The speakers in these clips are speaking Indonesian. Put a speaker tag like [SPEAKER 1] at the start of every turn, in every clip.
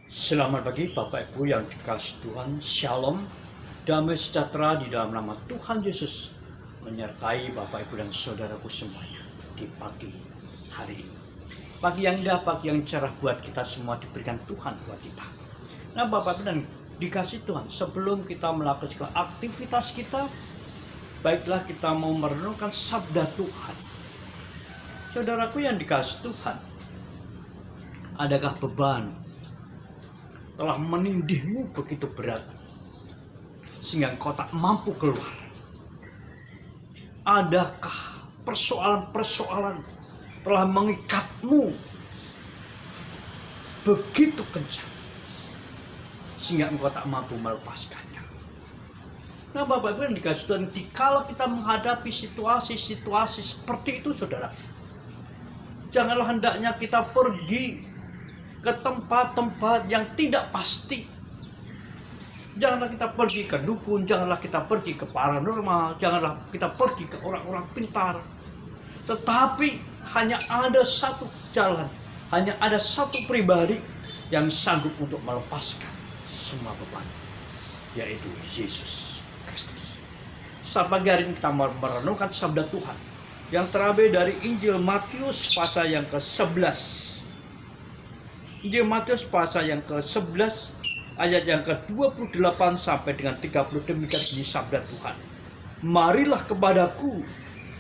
[SPEAKER 1] Selamat pagi Bapak Ibu yang dikasihi Tuhan. Shalom, damai sejahtera di dalam nama Tuhan Yesus menyertai Bapak Ibu dan saudaraku semuanya di pagi hari ini. Pagi yang indah, pagi yang cerah buat kita semua diberikan Tuhan buat kita. Nah Bapak Ibu dan dikasihi Tuhan, sebelum kita melakukan aktivitas kita, baiklah kita mau merenungkan sabda Tuhan. Saudaraku yang dikasihi Tuhan, adakah beban telah menindihmu begitu berat sehingga engkau tak mampu keluar? Adakah persoalan-persoalan telah mengikatmu begitu kencang sehingga engkau tak mampu melepaskannya? Nah Bapak Ibu yang dikasihi Tuhan, kalau kita menghadapi situasi-situasi seperti itu, saudara, janganlah hendaknya kita pergi ke tempat-tempat yang tidak pasti. Janganlah kita pergi ke dukun, janganlah kita pergi ke paranormal, janganlah kita pergi ke orang-orang pintar. Tetapi hanya ada satu jalan, hanya ada satu pribadi yang sanggup untuk melepaskan semua beban, yaitu Yesus Kristus. Saat pagi hari ini kita merenungkan sabda Tuhan yang terambil dari Injil Matius pasal yang ke-11. Injil Matius pasal yang ke-11 ayat yang ke-28 sampai dengan 30, demikian bunyi sabda Tuhan. Marilah kepadaku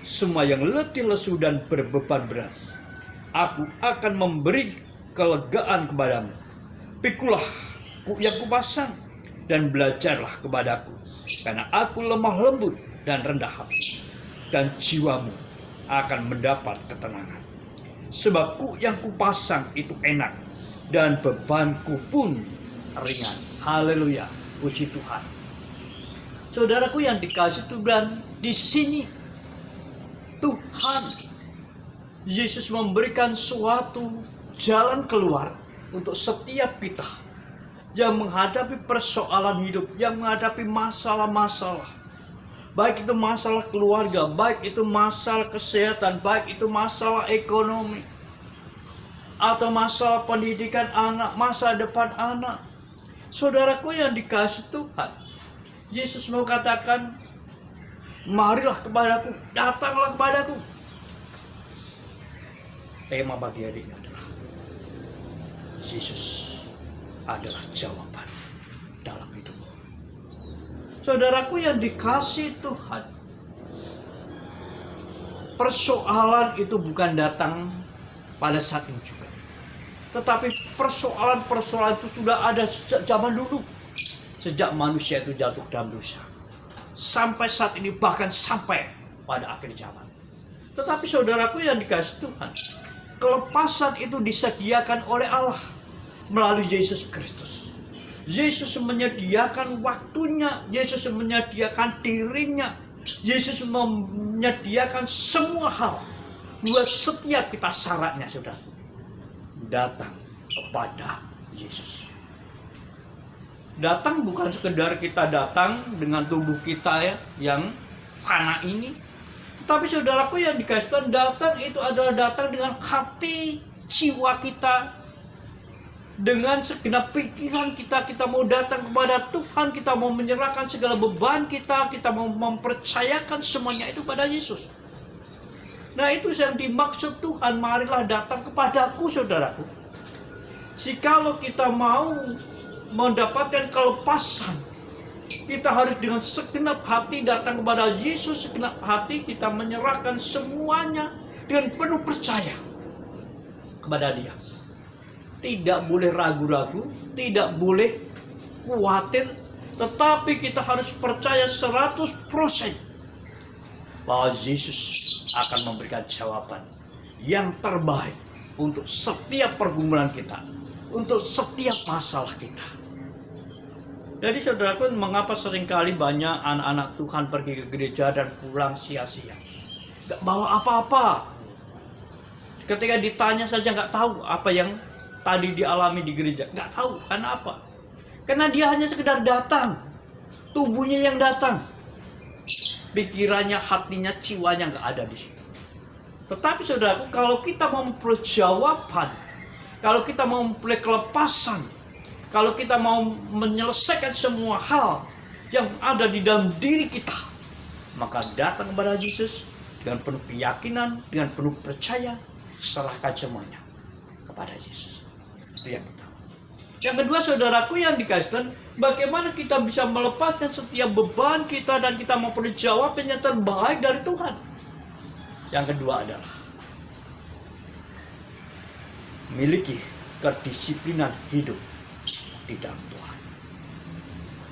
[SPEAKER 1] semua yang letih lesu dan berbeban berat, aku akan memberi kelegaan kepadamu. Pikulah yang kupasang dan belajarlah kepadaku, karena aku lemah lembut dan rendah hati, dan jiwamu akan mendapat ketenangan. Sebab yang kupasang itu enak dan bebanku pun ringan. Haleluya, puji Tuhan. Saudaraku yang dikasihi Tuhan, di sini Tuhan Yesus memberikan suatu jalan keluar untuk setiap kita yang menghadapi persoalan hidup, yang menghadapi masalah-masalah. Baik itu masalah keluarga, baik itu masalah kesehatan, baik itu masalah ekonomi, atau masalah pendidikan anak, masa depan anak. Saudaraku yang dikasihi Tuhan, Yesus mau katakan, marilah kepadaku, datanglah kepadaku. Tema pagi hari ini adalah Yesus adalah jawaban dalam hidupmu. Saudaraku yang dikasihi Tuhan, persoalan itu bukan datang pada saat ini juga, tetapi persoalan-persoalan itu sudah ada sejak zaman dulu, sejak manusia itu jatuh dalam dosa, sampai saat ini, bahkan sampai pada akhir zaman. Tetapi saudaraku yang dikasihi Tuhan, kelepasan itu disediakan oleh Allah melalui Yesus Kristus. Yesus menyediakan waktunya, Yesus menyediakan dirinya, Yesus menyediakan semua hal buat setiap kita. Syaratnya sudah datang kepada Yesus. Datang bukan sekedar kita datang dengan tubuh kita yang fana ini, tapi saudaraku yang dikasihi Tuhan, datang itu adalah datang dengan hati, jiwa kita, dengan segenap pikiran kita. Kita mau datang kepada Tuhan, kita mau menyerahkan segala beban kita mau mempercayakan semuanya itu pada Yesus. Nah itu yang dimaksud Tuhan, marilah datang kepadaku, saudaraku. Jikalau kita mau mendapatkan kelepasan, kita harus dengan segenap hati datang kepada Yesus. Segenap hati kita menyerahkan semuanya dengan penuh percaya kepada Dia. Tidak boleh ragu-ragu, tidak boleh khawatir, tetapi kita harus percaya 100% bahwa Yesus akan memberikan jawaban yang terbaik untuk setiap pergumulan kita, untuk setiap masalah kita. Jadi saudaraku, mengapa seringkali banyak anak-anak Tuhan pergi ke gereja dan pulang sia-sia, gak bawa apa-apa. Ketika ditanya saja gak tahu apa yang tadi dialami di gereja, gak tahu. Karena apa? Karena dia hanya sekedar datang, tubuhnya yang datang, pikirannya, hatinya, jiwanya nggak ada di situ. Tetapi saudaraku, kalau kita mau memperoleh jawaban, kalau kita mau memperoleh kelepasan, Kalau kita mau menyelesaikan semua hal yang ada di dalam diri kita, maka datang kepada Yesus dengan penuh keyakinan, dengan penuh percaya, serahkan semuanya kepada Yesus. Itu yang pertama. Yang kedua, saudaraku yang dikasih Tuhan, bagaimana kita bisa melepaskan setiap beban kita dan kita memperoleh jawaban yang terbaik dari Tuhan. Yang kedua adalah miliki kedisiplinan hidup di dalam Tuhan.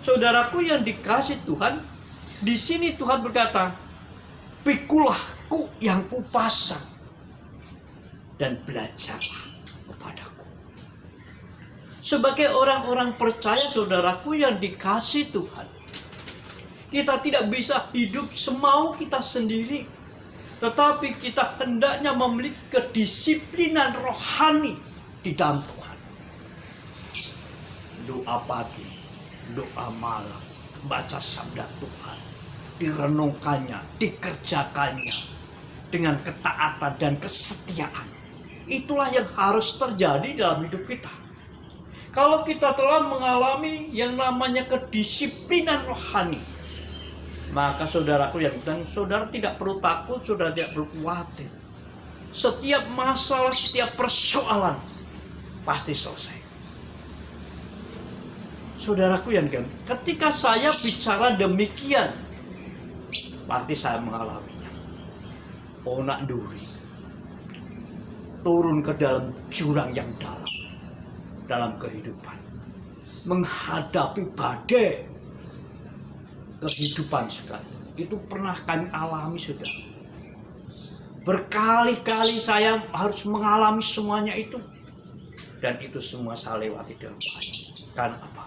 [SPEAKER 1] Saudaraku yang dikasih Tuhan, di sini Tuhan berkata, "Pikulah kuk yang kupasang dan belajarlah kepadaku." Sebagai orang-orang percaya, saudaraku yang dikasih Tuhan, kita tidak bisa hidup semau kita sendiri, tetapi kita hendaknya memiliki kedisiplinan rohani di dalam Tuhan. Doa pagi, doa malam, baca sabda Tuhan, direnungkannya, dikerjakannya dengan ketaatan dan kesetiaan. Itulah yang harus terjadi dalam hidup kita. Kalau kita telah mengalami yang namanya kedisiplinan rohani, maka saudaraku yang dan saudara tidak perlu takut, saudara tidak perlu khawatir. Setiap masalah, setiap persoalan pasti selesai. Saudaraku yang kan, ketika saya bicara demikian, pasti saya mengalaminya. Onak duri turun ke dalam jurang yang dalam kehidupan, menghadapi badai kehidupan sekali. Itu pernah kami alami, saudara. Berkali-kali saya harus mengalami semuanya itu, dan itu semua saya lewati dengan baik. Karena apa?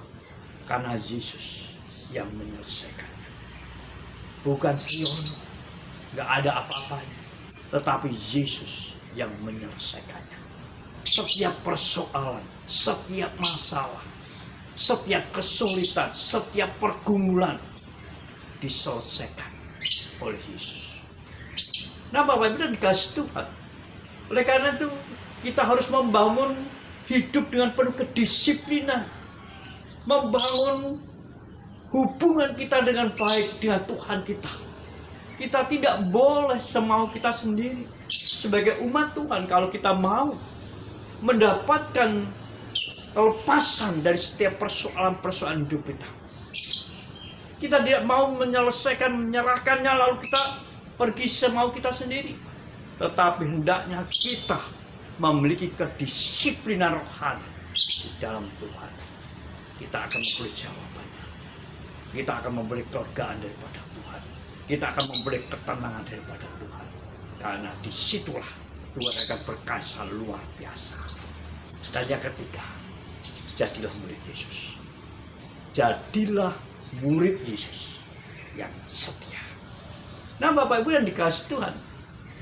[SPEAKER 1] Karena Yesus yang menyelesaikannya. Bukan Siono, gak ada apa-apanya, tetapi Yesus yang menyelesaikannya. Setiap persoalan, setiap masalah, setiap kesulitan, setiap pergumulan diselesaikan oleh Yesus. Nah, Bapak Ibu dikasih Tuhan. Oleh karena itu, kita harus membangun hidup dengan penuh kedisiplinan, membangun hubungan kita dengan baik dengan Tuhan kita. Kita tidak boleh semau kita sendiri. Sebagai umat Tuhan, kalau kita mau mendapatkan lepasan dari setiap persoalan-persoalan hidup kita tidak mau menyerahkannya lalu kita pergi semau kita sendiri. Tetapi hendaknya kita memiliki kedisiplinan rohani di dalam Tuhan. Kita akan memberi jawabannya. Kita akan memberi kelegaan daripada Tuhan. Kita akan memberi ketenangan daripada Tuhan. Karena disitulah Tuhan akan berkuasa luar biasa. Dan yang ketiga, jadilah murid Yesus. Jadilah murid Yesus yang setia. Nah, Bapak Ibu yang dikasih Tuhan,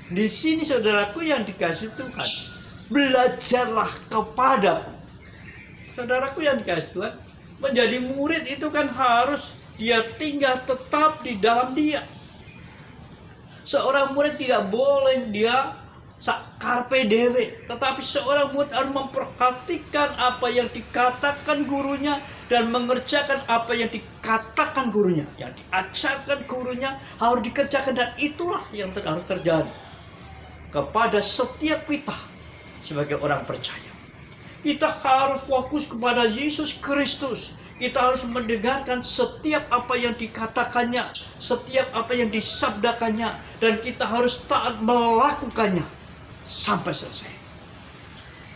[SPEAKER 1] di sini saudaraku yang dikasih Tuhan, belajarlah kepadaku. Saudaraku yang dikasih Tuhan, menjadi murid itu kan harus dia tinggal tetap di dalam Dia. Seorang murid tidak boleh dia carpe diem, tetapi seorang murid harus memperhatikan apa yang dikatakan gurunya dan mengerjakan apa yang dikatakan gurunya, yang diajarkan gurunya harus dikerjakan, dan itulah yang harus terjadi kepada setiap kita sebagai orang percaya. Kita harus fokus kepada Yesus Kristus. Kita harus mendengarkan setiap apa yang dikatakannya, setiap apa yang disabdakannya, dan kita harus taat melakukannya sampai selesai.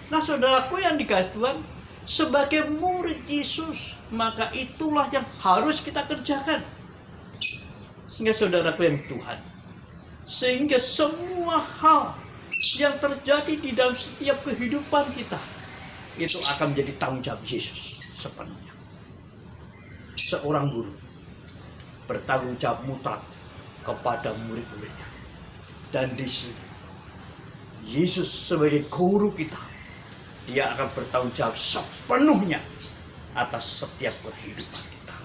[SPEAKER 1] Nah, saudaraku yang dikasihi Tuhan, sebagai murid Yesus, maka itulah yang harus kita kerjakan. Sehingga saudaraku yang Tuhan, sehingga semua hal yang terjadi di dalam setiap kehidupan kita, itu akan menjadi tanggung jawab Yesus sepenuhnya. Seorang guru bertanggung jawab mutlak kepada murid-muridnya. Dan di sini Yesus sebagai guru kita, Dia akan bertanggung jawab sepenuhnya atas setiap kehidupan kita.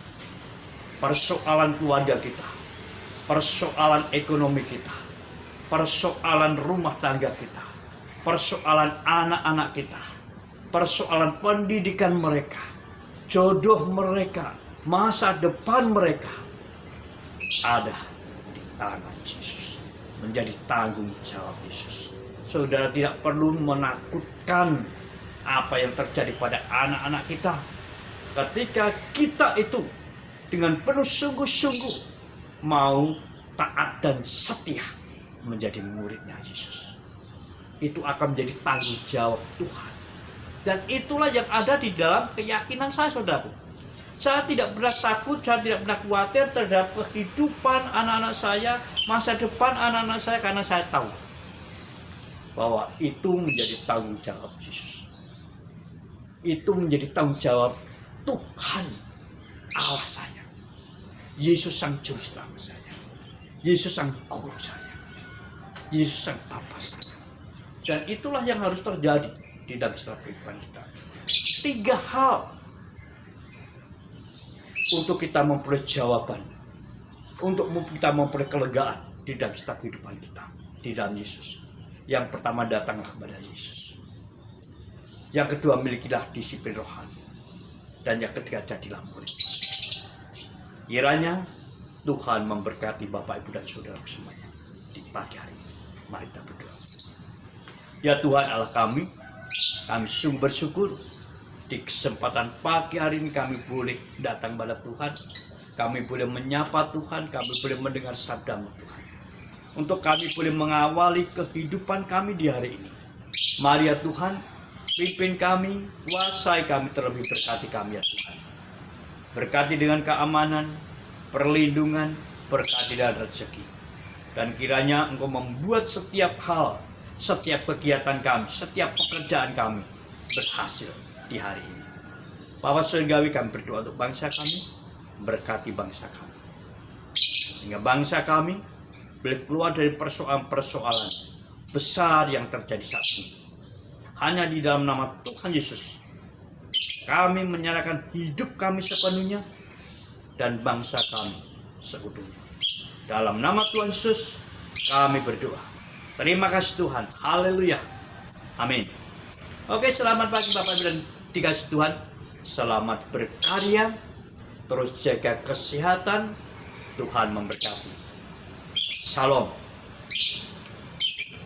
[SPEAKER 1] Persoalan keluarga kita, persoalan ekonomi kita, persoalan rumah tangga kita, persoalan anak-anak kita, persoalan pendidikan mereka, jodoh mereka, masa depan mereka ada di tangan Yesus, menjadi tanggung jawab Yesus. Saudara tidak perlu menakutkan apa yang terjadi pada anak-anak kita ketika kita itu dengan penuh sungguh-sungguh mau taat dan setia menjadi muridnya Yesus. Itu akan menjadi tanggung jawab Tuhan. Dan itulah yang ada di dalam keyakinan saya, saudara. Saya tidak pernah takut, saya tidak pernah khawatir terhadap kehidupan anak-anak saya, masa depan anak-anak saya, karena saya tahu bahwa itu menjadi tanggung jawab Yesus. Itu menjadi tanggung jawab Tuhan Allah saya. Yesus sang juru selamat saya. Yesus sang guru saya. Yesus sang Bapa saya. Dan itulah yang harus terjadi di dalam setiap kehidupan kita. 3 hal untuk kita memperoleh jawaban, untuk kita memperoleh kelegaan di dalam setiap kehidupan kita di dalam Yesus. Yang pertama, datanglah kepada Yesus. Yang kedua, milikilah disiplin rohani. Dan yang ketiga, jadilah murid. Kiranya Tuhan memberkati Bapak, Ibu, dan Saudara semuanya di pagi hari ini. Mari kita berdoa. Ya Tuhan Allah kami sungguh bersyukur di kesempatan pagi hari ini kami boleh datang kepada Tuhan. Kami boleh menyapa Tuhan, kami boleh mendengar sabda-Mu Tuhan. Untuk kami boleh mengawali kehidupan kami di hari ini. Mari ya Tuhan, pimpin kami, kuasai kami, terlebih berkati kami ya Tuhan. Berkati dengan keamanan, perlindungan, berkati dan rezeki. Dan kiranya Engkau membuat setiap hal, setiap kegiatan kami, setiap pekerjaan kami berhasil di hari ini. Bapak Surgawi, kami berdoa untuk bangsa kami, berkati bangsa kami. Sehingga bangsa kami boleh keluar dari persoalan-persoalan besar yang terjadi saat ini. Hanya di dalam nama Tuhan Yesus, kami menyerahkan hidup kami sepenuhnya dan bangsa kami seutuhnya. Dalam nama Tuhan Yesus, kami berdoa. Terima kasih Tuhan. Haleluya. Amin. Oke, selamat pagi Bapak Ibu dan dikasih Tuhan. Selamat berkarya. Terus jaga kesehatan. Tuhan memberkati. Shalom.